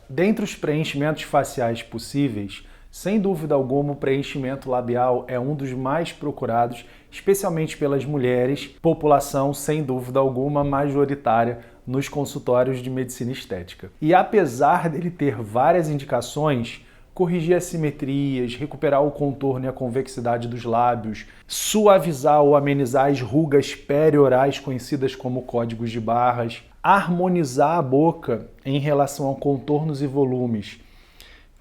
Dentre os preenchimentos faciais possíveis, sem dúvida alguma, o preenchimento labial é um dos mais procurados, especialmente pelas mulheres, população, sem dúvida alguma, majoritária nos consultórios de medicina estética. E apesar dele ter várias indicações, corrigir assimetrias, recuperar o contorno e a convexidade dos lábios, suavizar ou amenizar as rugas periorais conhecidas como códigos de barras, harmonizar a boca em relação a contornos e volumes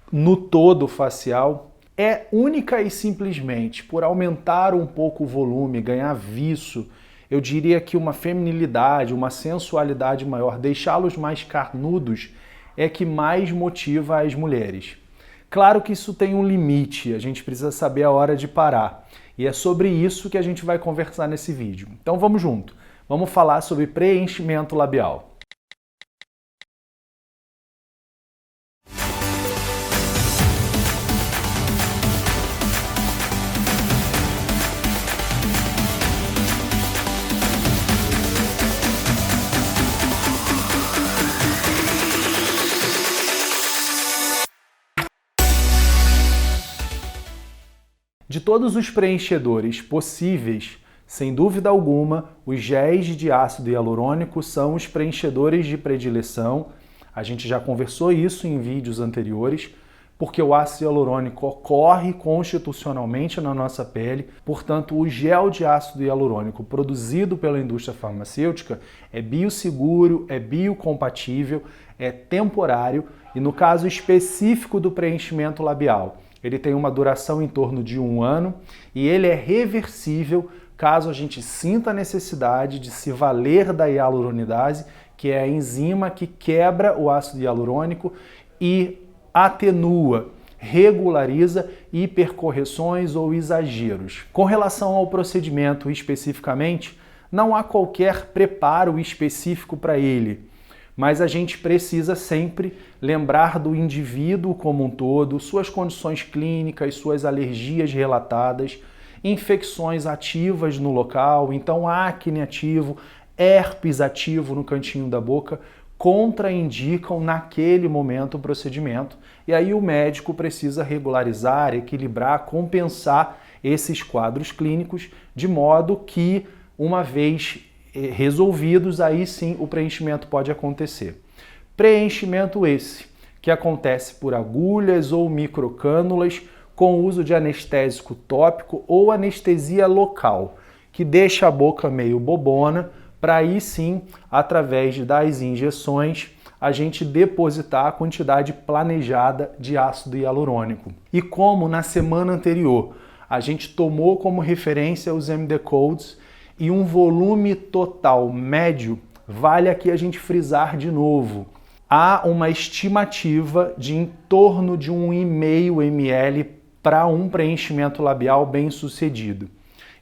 no todo facial, é única e simplesmente por aumentar um pouco o volume, ganhar viço, eu diria que uma feminilidade, uma sensualidade maior, deixá-los mais carnudos é que mais motiva as mulheres. Claro que isso tem um limite, a gente precisa saber a hora de parar. E é sobre isso que a gente vai conversar nesse vídeo. Então vamos junto, vamos falar sobre preenchimento labial. De todos os preenchedores possíveis, sem dúvida alguma, os géis de ácido hialurônico são os preenchedores de predileção. A gente já conversou isso em vídeos anteriores, porque o ácido hialurônico ocorre constitucionalmente na nossa pele, portanto, o gel de ácido hialurônico produzido pela indústria farmacêutica é bioseguro, é biocompatível, é temporário e, no caso específico do preenchimento labial, ele tem uma duração em torno de 1 ano e ele é reversível caso a gente sinta a necessidade de se valer da hialuronidase, que é a enzima que quebra o ácido hialurônico e atenua, regulariza hipercorreções ou exageros. Com relação ao procedimento especificamente, não há qualquer preparo específico para ele, mas a gente precisa sempre lembrar do indivíduo como um todo, suas condições clínicas, suas alergias relatadas, infecções ativas no local, então acne ativo, herpes ativo no cantinho da boca, contraindicam naquele momento o procedimento. E aí o médico precisa regularizar, equilibrar, compensar esses quadros clínicos, de modo que, uma vez resolvidos, aí sim o preenchimento pode acontecer. Preenchimento esse que acontece por agulhas ou microcânulas com uso de anestésico tópico ou anestesia local, que deixa a boca meio bobona, para aí sim, através das injeções, a gente depositar a quantidade planejada de ácido hialurônico. E como na semana anterior a gente tomou como referência os MD Codes e um volume total médio, vale aqui a gente frisar de novo. Há uma estimativa de em torno de 1,5 ml para um preenchimento labial bem sucedido.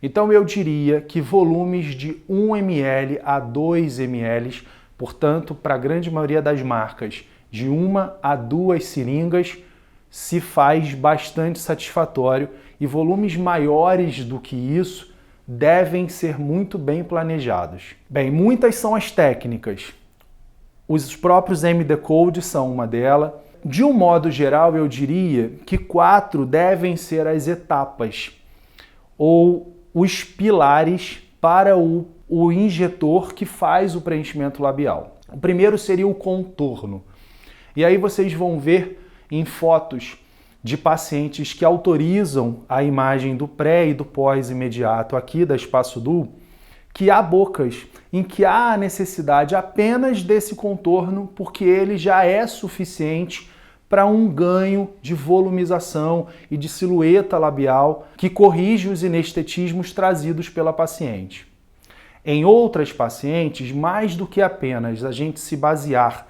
Então eu diria que volumes de 1 ml a 2 ml, portanto, para a grande maioria das marcas, de 1 a 2 seringas, se faz bastante satisfatório, e volumes maiores do que isso devem ser muito bem planejados. Bem, muitas são as técnicas. Os próprios MD Code são uma delas. De um modo geral, eu diria que 4 devem ser as etapas ou os pilares para o injetor que faz o preenchimento labial. O primeiro seria o contorno. E aí vocês vão ver em fotos de pacientes que autorizam a imagem do pré e do pós imediato aqui da Espaçodul, que há bocas em que há a necessidade apenas desse contorno, porque ele já é suficiente para um ganho de volumização e de silhueta labial que corrige os inestetismos trazidos pela paciente. Em outras pacientes, mais do que apenas a gente se basear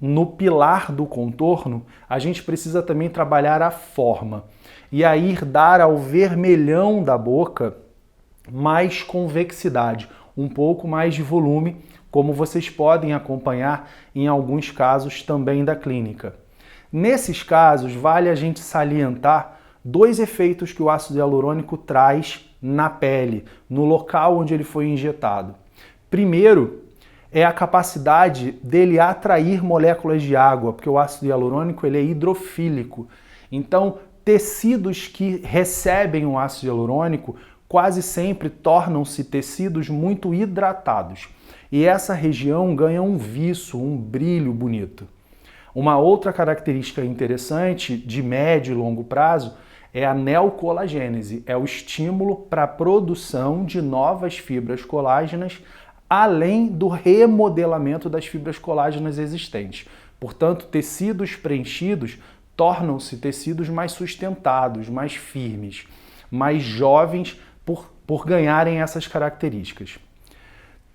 no pilar do contorno, a gente precisa também trabalhar a forma e aí dar ao vermelhão da boca mais convexidade, um pouco mais de volume, como vocês podem acompanhar em alguns casos também da clínica. Nesses casos, vale a gente salientar 2 efeitos que o ácido hialurônico traz na pele, no local onde ele foi injetado. Primeiro, é a capacidade dele atrair moléculas de água, porque o ácido hialurônico ele é hidrofílico. Então, tecidos que recebem o ácido hialurônico quase sempre tornam-se tecidos muito hidratados. E essa região ganha um viço, um brilho bonito. Uma outra característica interessante de médio e longo prazo é a neocolagênese, é o estímulo para a produção de novas fibras colágenas, além do remodelamento das fibras colágenas existentes. Portanto, tecidos preenchidos tornam-se tecidos mais sustentados, mais firmes, mais jovens por ganharem essas características.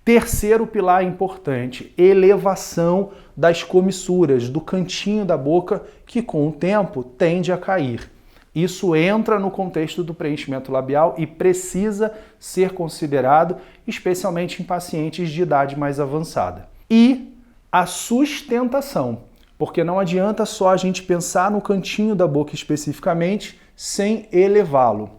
Terceiro pilar importante, elevação das comissuras, do cantinho da boca, que com o tempo tende a cair. Isso entra no contexto do preenchimento labial e precisa ser considerado, especialmente em pacientes de idade mais avançada. E a sustentação, porque não adianta só a gente pensar no cantinho da boca especificamente sem elevá-lo.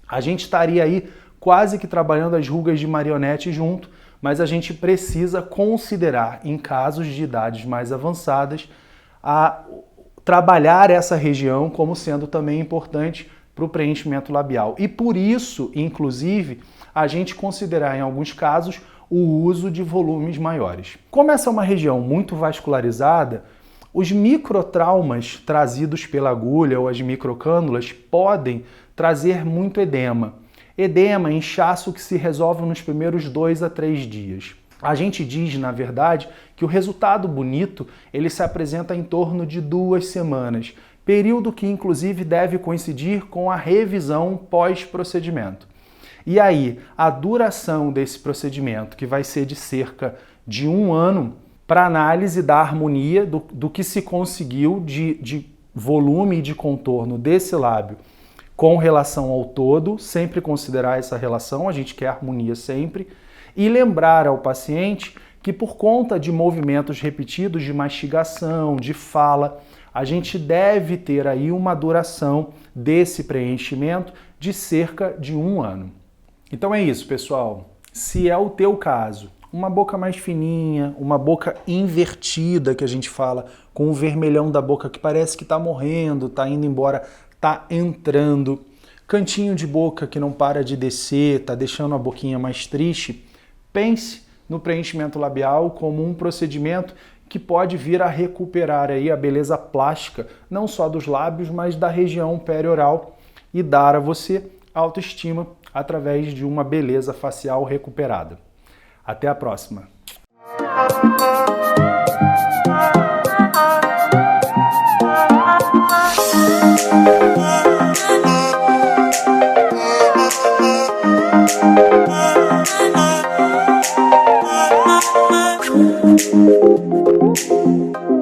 A gente estaria aí quase que trabalhando as rugas de marionete junto, mas a gente precisa considerar, em casos de idades mais avançadas, a trabalhar essa região como sendo também importante para o preenchimento labial. E por isso, inclusive, a gente considerar em alguns casos o uso de volumes maiores. Como essa é uma região muito vascularizada, os microtraumas trazidos pela agulha ou as microcânulas podem trazer muito edema. Edema, inchaço que se resolve nos primeiros 2 a 3 dias. A gente diz, na verdade, que o resultado bonito ele se apresenta em torno de 2 semanas, período que inclusive deve coincidir com a revisão pós-procedimento. E aí, a duração desse procedimento, que vai ser de cerca de 1 ano, para análise da harmonia do que se conseguiu de volume e de contorno desse lábio com relação ao todo, sempre considerar essa relação, a gente quer harmonia sempre, e lembrar ao paciente que por conta de movimentos repetidos de mastigação, de fala, a gente deve ter aí uma duração desse preenchimento de cerca de 1 ano. Então é isso, pessoal. Se é o teu caso, uma boca mais fininha, uma boca invertida, que a gente fala, com o vermelhão da boca que parece que está morrendo, está indo embora, está entrando, cantinho de boca que não para de descer, está deixando a boquinha mais triste, pense no preenchimento labial como um procedimento que pode vir a recuperar aí a beleza plástica, não só dos lábios, mas da região perioral e dar a você autoestima através de uma beleza facial recuperada. Até a próxima! Thank you.